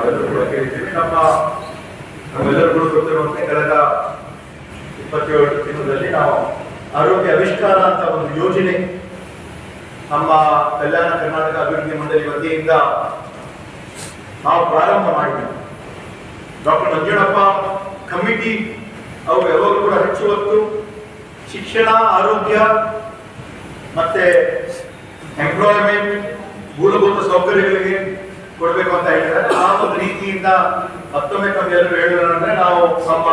ನಾವೆಲ್ಲರೂ ಕೂಡ ಕೇಳಿದ್ದೀವಿ. ನಮ್ಮೆಲ್ಲರಿಗೂ ಗೊತ್ತಿರುವಂತೆ ಕಳೆದ 27 ದಿನದಲ್ಲಿ ನಾವು ಆರೋಗ್ಯ ಆವಿಷ್ಕಾರ ಅಂತ ಒಂದು ಯೋಜನೆ ನಮ್ಮ ಕಲ್ಯಾಣ ಕರ್ನಾಟಕ ಅಭಿವೃದ್ಧಿ ಮಂಡಳಿ ವತಿಯಿಂದ ನಾವು ಪ್ರಾರಂಭ ಮಾಡಿದ್ದೀವಿ. ಡಾಕ್ಟರ್ ಮಂಜುಳಪ್ಪ ಕಮಿಟಿ ಅವರು ಯಾವಾಗಲೂ ಕೂಡ ಹೆಚ್ಚು ಹೊತ್ತು ಶಿಕ್ಷಣ, ಆರೋಗ್ಯ ಮತ್ತೆ ಎಂಪ್ಲಾಯ್ಮೆಂಟ್, ಮೂಲಭೂತ ಸೌಕರ್ಯಗಳಿಗೆ ಕೊಡಬೇಕು ಅಂತ ಹೇಳಿದ್ದಾರೆ. ಆ ಒಂದು ರೀತಿಯಿಂದ ಮತ್ತೊಮ್ಮೆ ತಮ್ಮೆಲ್ಲರೂ ಹೇಳೋದಂದ್ರೆ ನಾವು ನಮ್ಮ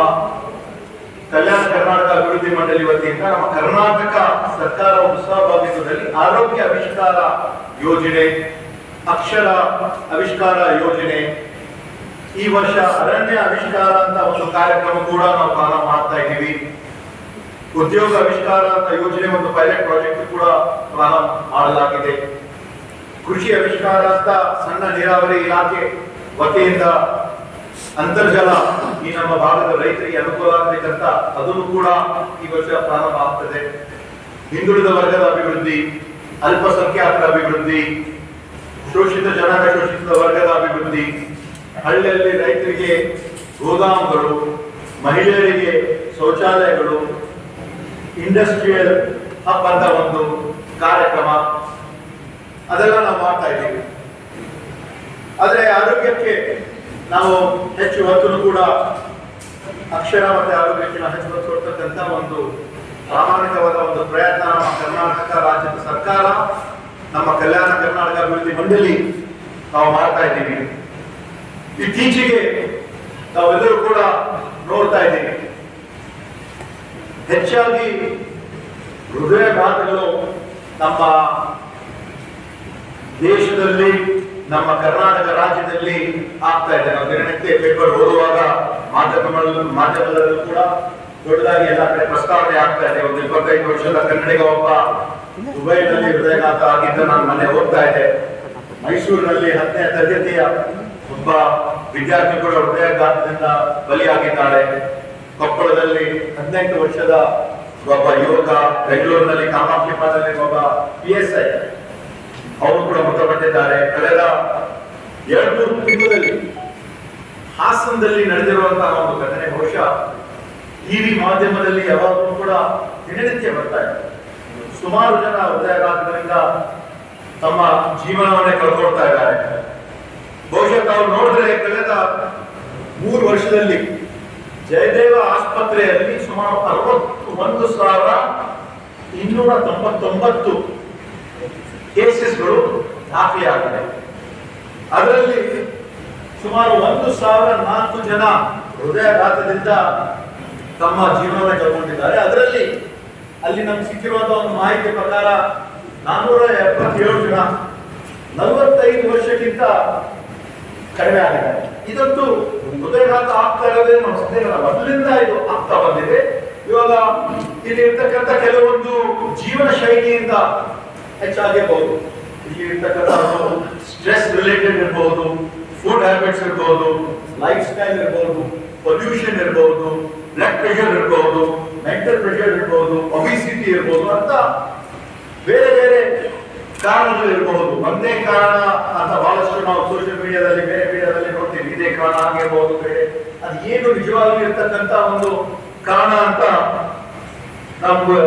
ಕಲ್ಯಾಣ ಕರ್ನಾಟಕ ಅಭಿವೃದ್ಧಿ ಮಂಡಳಿ ವತಿಯಿಂದ ನಮ್ಮ ಕರ್ನಾಟಕ ಸರ್ಕಾರ ಸಹಭಾಗಿತ್ವದಲ್ಲಿ ಆರೋಗ್ಯ ಆವಿಷ್ಕಾರ ಯೋಜನೆ, ಅಕ್ಷರ ಆವಿಷ್ಕಾರ ಯೋಜನೆ, ಈ ವರ್ಷ ಅರಣ್ಯ ಆವಿಷ್ಕಾರ ಅಂತ ಒಂದು ಕಾರ್ಯಕ್ರಮ ಕೂಡ ನಾವು ಪ್ರಾರಂಭ ಮಾಡ್ತಾ ಇದ್ದೀವಿ. ಉದ್ಯೋಗ ಆವಿಷ್ಕಾರ ಅಂತ ಯೋಜನೆ ಒಂದು ಪೈಲಟ್ ಪ್ರಾಜೆಕ್ಟ್ ಕೂಡ ಪ್ರಾರಂಭ ಮಾಡಲಾಗಿದೆ. ಕೃಷಿ ಆವಿಷ್ಕಾರ ಅಂತ ಸಣ್ಣ ನೀರಾವರಿ ಇಲಾಖೆ ವತಿಯಿಂದ ಅಂತರ್ಜಲ ಈ ನಮ್ಮ ಭಾಗದ ರೈತರಿಗೆ ಅನುಕೂಲ ಆಗಬೇಕಂತ ಅದನ್ನು ಕೂಡ ಈ ವರ್ಷ ಪ್ರಾರಂಭ ಆಗ್ತದೆ. ಹಿಂದುಳಿದ ವರ್ಗದ ಅಭಿವೃದ್ಧಿ, ಅಲ್ಪಸಂಖ್ಯಾತರ ಅಭಿವೃದ್ಧಿ, ಶೋಷಿತ ಜನಾಂಗ ಶೋಷಿತ ವರ್ಗದ ಅಭಿವೃದ್ಧಿ, ಹಳ್ಳಿಯಲ್ಲಿ ರೈತರಿಗೆ ಗೋದಾಮುಗಳು, ಮಹಿಳೆಯರಿಗೆ ಶೌಚಾಲಯಗಳು, ಇಂಡಸ್ಟ್ರಿಯಲ್ ಹಬ್ ಅಂತ ಒಂದು ಕಾರ್ಯಕ್ರಮ ಅದೆಲ್ಲ ನಾವು ಮಾಡ್ತಾ ಇದ್ದೀವಿ. ಆದರೆ ಆರೋಗ್ಯಕ್ಕೆ ನಾವು ಹೆಚ್ಚು ಹೊತ್ತು ಕೂಡ ಅಕ್ಷರ ಮತ್ತೆ ಆರೋಗ್ಯಕ್ಕೆ ನಾವು ಹೆಚ್ಚು ಹೊತ್ತು ಕೊಡ್ತಕ್ಕಂಥ ಒಂದು ಪ್ರಾಮಾಣಿಕವಾದ ಒಂದು ಪ್ರಯತ್ನ ನಮ್ಮ ಕರ್ನಾಟಕ ರಾಜ್ಯದ ಸರ್ಕಾರ, ನಮ್ಮ ಕಲ್ಯಾಣ ಕರ್ನಾಟಕ ಅಭಿವೃದ್ಧಿ ಮಂಡಳಿ ನಾವು ಮಾಡ್ತಾ ಇದ್ದೀವಿ. ಇತ್ತೀಚೆಗೆ ನಾವೆಲ್ಲರೂ ಕೂಡ ನೋಡ್ತಾ ಇದ್ದೀವಿ, ಹೆಚ್ಚಾಗಿ ಹೃದಯಾಘಾತಗಳು ನಮ್ಮ ದೇಶದಲ್ಲಿ, ನಮ್ಮ ಕರ್ನಾಟಕ ರಾಜ್ಯದಲ್ಲಿ ಆಗ್ತಾ ಇದೆ. ನಾವು ದಿನನಿತ್ಯ ಪೇಪರ್ ಓದುವಾಗ ಮಾಧ್ಯಮದಲ್ಲೂ ಕೂಡ ದೊಡ್ಡದಾಗಿ ಎಲ್ಲ ಕಡೆ ಪ್ರಸ್ತಾವನೆ ಆಗ್ತಾ ಇದೆ. ಒಂದು 25 ವರ್ಷದ ಕನ್ನಡಿಗ ಒಬ್ಬ ದುಬೈನಲ್ಲಿ ಹೃದಯಾಘಾತ ಆಗಿದ್ದ ನಾನು ಮನೆ ಓದ್ತಾ ಇದ್ದೆ. ಮೈಸೂರಿನಲ್ಲಿ 10ನೇ ತರಗತಿಯ ಒಬ್ಬ ವಿದ್ಯಾರ್ಥಿ ಕೂಡ ಹೃದಯಾಘಾತದಿಂದ ಬಲಿಯಾಗಿದ್ದಾಳೆ. ಕೊಪ್ಪಳದಲ್ಲಿ 18 ವರ್ಷದ ಒಬ್ಬ ಯುವಕ, ಬೆಂಗಳೂರಿನಲ್ಲಿ ಕಾಮಾಕ್ಷಿಪಾದಲ್ಲಿ ಒಬ್ಬ PSI ಅವರು ಕೂಡ ಮೃತಪಟ್ಟಿದ್ದಾರೆ. ಕಳೆದ 2-3 ತಿಂಗಳಲ್ಲಿ ಹಾಸನದಲ್ಲಿ ನಡೆದಿರುವಂತಹ ಒಂದು ಘಟನೆ ಬಹುಶಃ ಟಿವಿ ಮಾಧ್ಯಮದಲ್ಲಿ ಯಾವಾಗಲೂ ಕೂಡ ದಿನನಿತ್ಯ ಬರ್ತಾ ಇದೆ. ಸುಮಾರು ಜನ ಹೃದಯಾಘಾತದಿಂದ ತಮ್ಮ ಜೀವನವನ್ನೇ ಕಳ್ಕೊಳ್ತಾ ಇದ್ದಾರೆ. ಬಹುಶಃ ತಾವು ನೋಡಿದ್ರೆ ಕಳೆದ 3 ವರ್ಷದಲ್ಲಿ ಜಯದೇವ ಆಸ್ಪತ್ರೆಯಲ್ಲಿ ಸುಮಾರು 61,299 ಕೇಸಸ್ಗಳು ದಾಖಲೆಯಾಗಿದೆ. ಅದರಲ್ಲಿ ಸುಮಾರು 1,004 ಜನ ಹೃದಯಾಘಾತದಿಂದ ತಮ್ಮ ಜೀವನವನ್ನು ಕಳ್ಕೊಂಡಿದ್ದಾರೆ. ಅದರಲ್ಲಿ ಅಲ್ಲಿ ನಮ್ಗೆ ಸಿಕ್ಕಿರುವಂತಹ ಒಂದು ಮಾಹಿತಿ ಪ್ರಕಾರ 477 ಜನ 45 ವರ್ಷಕ್ಕಿಂತ ಕಡಿಮೆ ಆಗಿದ್ದಾರೆ. ಇದಂತೂ ಹೃದಯಾಘಾತ ಆಗ್ತಾ ಇರೋದೇ ನಮ್ಮ ಸದ್ಯಗಳ ಮೊದಲಿಂದ ಇದು ಆಗ್ತಾ ಬಂದಿದೆ. ಇವಾಗ ಇಲ್ಲಿ ಇರ್ತಕ್ಕಂಥ ಕೆಲವೊಂದು ಜೀವನ ಶೈಲಿಯಿಂದ ಹೆಚ್ಚಾಗಿರ್ಬಹುದು. ಇಲ್ಲಿ ಇರ್ತಕ್ಕಂಥ ಸ್ಟ್ರೆಸ್ ರಿಲೇಟೆಡ್ ಇರಬಹುದು, ಫುಡ್ ಹ್ಯಾಬಿಟ್ಸ್ ಇರಬಹುದು, ಲೈಫ್ ಸ್ಟೈಲ್ ಇರಬಹುದು, ಪೊಲ್ಯೂಷನ್ ಇರಬಹುದು, ಬ್ಲಡ್ ಪ್ರೆಷರ್ ಇರಬಹುದು, ಮೆಂಟಲ್ ಪ್ರೆಷರ್ ಇರಬಹುದು, ಒಬಿಸಿಟಿ ಇರಬಹುದು ಅಂತ ಬೇರೆ ಬೇರೆ ಕಾರಣಗಳು ಇರಬಹುದು. ಒಂದೇ ಕಾರಣ ಅಂತ ಬಹಳಷ್ಟು ನಾವು ಸೋಷಿಯಲ್ ಮೀಡಿಯಾದಲ್ಲಿ, ಬೇರೆ ಮೀಡಿಯಾದಲ್ಲಿ ನೋಡ್ತೀವಿ. ಇದೇ ಕಾರಣ ಆಗಿರಬಹುದು, ಬೇರೆ ಅದು ಏನು ನಿಜವಾಗ್ಲೂ ಇರ್ತಕ್ಕಂಥ ಒಂದು ಕಾರಣ ಅಂತ ನಮ್ಗೆ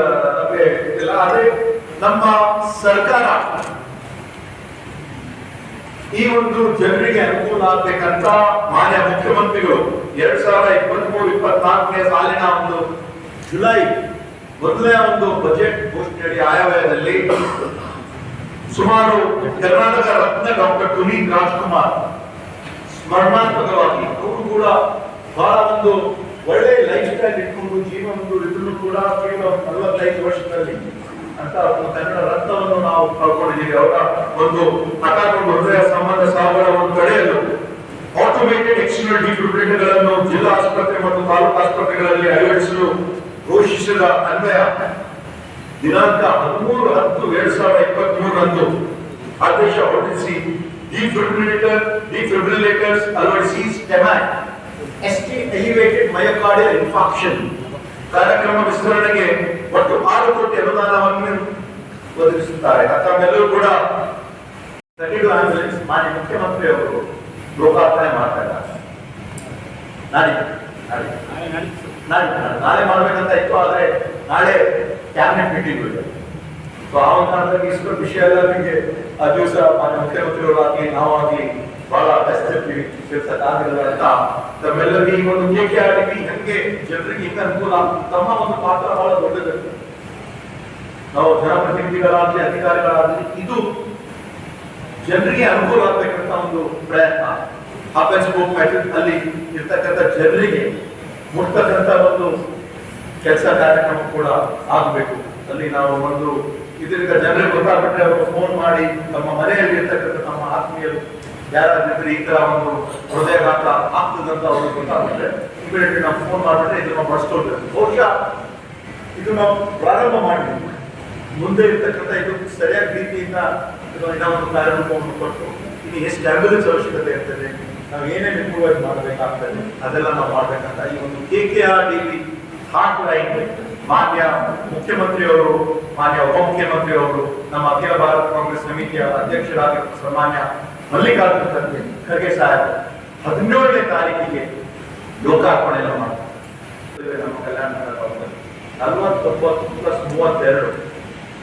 ಇಲ್ಲ. ಆದ್ರೆ ನಮ್ಮ ಸರ್ಕಾರ ಈ ಒಂದು ಜನರಿಗೆ ಅನುಕೂಲ ಆಗ್ಬೇಕಂತ ಮಾನ್ಯ ಮುಖ್ಯಮಂತ್ರಿಗಳು 2023-24ನೇ ಸಾಲಿನ ಒಂದು ಜುಲೈ ಮೊದಲನೇ ಒಂದು ಬಜೆಟ್ ಘೋಷಣೆಯಲ್ಲಿ ಆಯವ್ಯಯದಲ್ಲಿ ಸುಮಾರು ಕರ್ನಾಟಕ ರತ್ನ ಡಾಕ್ಟರ್ ಪುನೀತ್ ರಾಜ್ಕುಮಾರ್ ಸ್ಮರಣಾತ್ಮಕವಾಗಿ ಅವರು ಕೂಡ ಬಹಳ ಒಂದು ಒಳ್ಳೆ ಲೈಫ್ ಸ್ಟೈಲ್ ಇಟ್ಕೊಂಡು ಜೀವನ ಇದ್ರು ಕೂಡ ಕೇವಲ 45 ವರ್ಷದಲ್ಲಿ ಅಂತ ಒಂದು ಕನ್ನಡ ರತ್ನವನ್ನು ನಾವು ಕಳ್ಕೊಂಡಿದ್ದೀವಿ. ಅವರ ಒಂದು ಹಠಾತ್ ಹೃದಯ ಸಂಬಂಧ ಸಾವುಗಳನ್ನು ತಡೆಯಲು ಆಟೋಮೇಟೆಡ್ ಎಕ್ಸ್ಟರ್ನಲ್ ಡಿಫಿಬ್ರಿಲೇಟರ್ಗಳನ್ನು ಜಿಲ್ಲಾ ಆಸ್ಪತ್ರೆ ಮತ್ತು ತಾಲೂಕು ಆಸ್ಪತ್ರೆಗಳಲ್ಲಿ ಅಳವಡಿಸಲು ಘೋಷಿಸಿದ ಅನ್ವಯ ದಿನಾಂಕ 13/10/2023ರಂದು ಆದೇಶ ಹೊರಡಿಸಿ ಡಿಫಿಬ್ರಿಲೇಟರ್ಸ್ ಅಳವಡಿಸಿ ಸ್ಟೆಮ್ಯಾಕ್ ಎಲಿವೇಟೆಡ್ ಮಯೋಕಾರ್ಡಿಯಲ್ ಇನ್ಫಾರ್ಕ್ಷನ್ ಕಾರ್ಯಕ್ರಮ ವಿಸ್ತರಣೆಗೆ ಒಟ್ಟು 6 ಕೋಟಿ ಅನುದಾನವನ್ನು ಒದಗಿಸುತ್ತಾರೆ. ತಮ್ಮೆಲ್ಲರೂ ಕೂಡ ಆಂಬ್ಯುಲೆನ್ಸ್ ಮಾನ್ಯ ಮುಖ್ಯಮಂತ್ರಿ ಅವರು ಲೋಕಾರ್ಪಣೆ ಮಾಡ್ತಾ ಇದ್ದಾರೆ. ನಾಳೆ ಮಾಡ್ಬೇಕಂತ ಇತ್ತು, ಆದ್ರೆ ನಾಳೆ ಕ್ಯಾಬಿನೆಟ್ ಮೀಟಿಂಗ್ ಇದೆ. ಸೊ ಆ ಒಂದು ಕಾರಣದಲ್ಲಿ ಇಷ್ಟು ವಿಷಯ ಎಲ್ಲ ನಿಮಗೆ ಆ ದಿವಸ ಮುಖ್ಯಮಂತ್ರಿಯವರಾಗ್ಲಿ ನಾವಾಗ್ಲಿ ಬಹಳ ಬೆಸ್ತಿರ್ತೀವಿ, ತಿಳಿಸಕ್ಕಾಗಲ್ಲ ಅಂತ ತಮ್ಮೆಲ್ಲರಿಗೆ ಈ ಒಂದು KKRDB ಹೆಂಗೆ ಜನರಿಗೆ ಹಿಂಗೆ ಅನುಕೂಲ ಆಗ್ತದೆ, ತಮ್ಮ ಒಂದು ಪಾತ್ರ ಬಹಳ ದೊಡ್ಡದಿರ್ತದೆ. ನಾವು ಜನಪ್ರತಿನಿಧಿಗಳಾಗ್ಲಿ ಅಧಿಕಾರಿಗಳಾಗ್ಲಿ ಇದು ಜನರಿಗೆ ಅನುಕೂಲ ಆಗ್ಬೇಕಂತ ಒಂದು ಪ್ರಯತ್ನ. ಹಾಪೆನ್ಸ್ಕೋಪ್ ಅಲ್ಲಿ ಇರ್ತಕ್ಕಂಥ ಜನರಿಗೆ ಮುಟ್ತಕ್ಕಂಥ ಒಂದು ಕೆಲಸ ಕಾರ್ಯಕ್ರಮ ಕೂಡ ಆಗಬೇಕು. ಅಲ್ಲಿ ನಾವು ಒಂದು ಇದರಿಂದ ಜನರಿಗೆ ಗೊತ್ತಾಗ್ಬಿಟ್ರೆ ಅವರು ಫೋನ್ ಮಾಡಿ ತಮ್ಮ ಮನೆಯಲ್ಲಿ ಇರ್ತಕ್ಕಂಥ ನಮ್ಮ ಆತ್ಮೀಯರು ಯಾರಾದ್ರೂ ಈ ತರ ಒಂದು ಹೃದಯಘಾತ ಆಗ್ತದಂತ ಅವ್ರಿಗೆ ಗೊತ್ತಾಗ್ಬಿಟ್ರೆ ಇಮಿಡಿಯೇಟ್ಲಿ ನಾವು ಫೋನ್ ಮಾಡಿಬಿಟ್ರೆ ಇದನ್ನ ಬಳಸ್ಕೊಳ್ಬೇಕು. ಬಹುಶಃ ಇದು ನಾವು ಪ್ರಾರಂಭ ಮಾಡಿದ್ವಿ, ಮುಂದೆ ಇರ್ತಕ್ಕಂಥ ಇದು ಸರಿಯಾದ ರೀತಿಯಿಂದ ಇನ್ನೂ ಒಂದು ಕಾರ್ಯಕ್ರಮವನ್ನು ಕೊಟ್ಟು ಇನ್ನು ಎಷ್ಟು ಆಂಬ್ಯುಲೆನ್ಸ್ ಅವಶ್ಯಕತೆ ಇರ್ತದೆ, ನಾವು ಏನೇನು ಇಂಪ್ರೂವೈಸ್ ಮಾಡಬೇಕಾಗ್ತದೆ ಅದೆಲ್ಲ ನಾವು ಮಾಡ್ಬೇಕಂತ ಈ ಒಂದು KKRDB ಹಾಟ್ ಲೈನ್ ಮಾನ್ಯ ಮುಖ್ಯಮಂತ್ರಿಯವರು, ಮಾನ್ಯ ಉಪಮುಖ್ಯಮಂತ್ರಿಯವರು, ನಮ್ಮ ಅಖಿಲ ಭಾರತ ಕಾಂಗ್ರೆಸ್ ಸಮಿತಿಯ ಅಧ್ಯಕ್ಷರಾಗಿರುವ ಸನ್ಮಾನ್ಯ ಮಲ್ಲಿಕಾರ್ಜುನ ಖರ್ಗೆ ಸಾಹೇಬ್ 17ನೇ ತಾರೀಕಿಗೆ ಲೋಕಾರ್ಪಣೆ ಮಾಡ್ತಾರೆ. ನಮ್ಮ ಕಲ್ಯಾಣ ಭಾಗದಲ್ಲಿ 49+32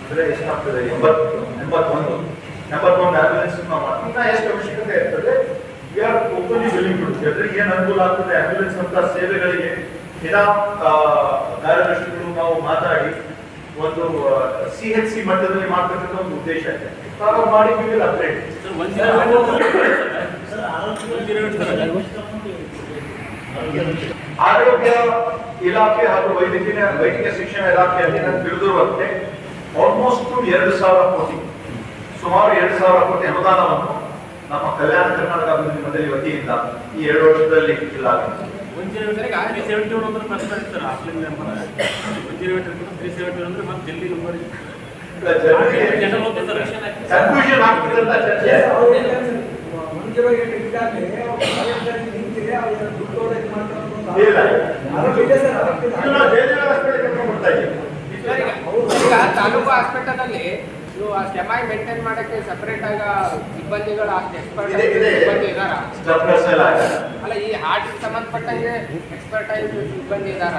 ಅಂದ್ರೆ ಎಷ್ಟಾಗ್ತದೆ? 81 ಆಂಬ್ಯುಲೆನ್ಸ್ ನಾವು ಮಾಡ್ತೀವಿ. ಇನ್ನ ಎಷ್ಟು ಅವಶ್ಯಕತೆ ಇರ್ತದೆ we are openly willing to ಜನರಿಗೆ ಏನು ಅನುಕೂಲ ಆಗ್ತದೆ ಆಂಬ್ಯುಲೆನ್ಸ್ ಅಂತ ಸೇವೆಗಳಿಗೆ ಕಾರ್ಯದರ್ಶಿಗಳು ನಾವು ಮಾತಾಡಿ ಒಂದು CHC ಮಟ್ಟದಲ್ಲಿ ಮಾಡ್ತಕ್ಕಂಥ ಒಂದು ಉದ್ದೇಶ ಇದೆ. ಪ್ರಾರಂಭ ಮಾಡಿ ವಿ ವಿಲ್ ಅಪ್ಡೇಟ್. ಆರೋಗ್ಯ ಇಲಾಖೆ ಹಾಗೂ ವೈದ್ಯಕೀಯ ಶಿಕ್ಷಣ ಇಲಾಖೆಯಲ್ಲಿ ನಾನು ತಿಳಿದಿರುವಂತೆ ಆಲ್ಮೋಸ್ಟ್ 2,000 ಕೋಟಿ, ಸುಮಾರು 2,000 ಕೋಟಿ ಅನುದಾನವನ್ನು ನಮ್ಮ ಕಲ್ಯಾಣ ಕರ್ನಾಟಕ ಅಭಿವೃದ್ಧಿ ಮಂಡಳಿ ವತಿಯಿಂದ ಈ 2 ವರ್ಷದಲ್ಲಿ ಇಲಾಖೆ ಕನ್ಫ್ಯೂಷನ್ ಆಗ್ತದೆ ಅಂತ ಚರ್ಚೆ. ತಾಲೂಕು ಹಾಸ್ಪಿಟಲ್ ಅಲ್ಲಿ ಸ್ಟೆಮಾಯ್ ಮೇಂಟೈನ್ ಮಾಡಕ್ಕೆ ಸಪರೇಟ್ ಆಗ ಸಿಬ್ಬಂದಿಗಳು ಎಕ್ಸ್ಪರ್ಟ್ ಸಿಬ್ಬಂದಿ ಇದಾರ? ಅಲ್ಲ, ಈ ಹಾರ್ಟ್ ಸಂಬಂಧಪಟ್ಟಂಗೆ ಎಕ್ಸ್ಪರ್ಟ್ ಆಗಿ ಸಿಬ್ಬಂದಿ ಇದಾರ?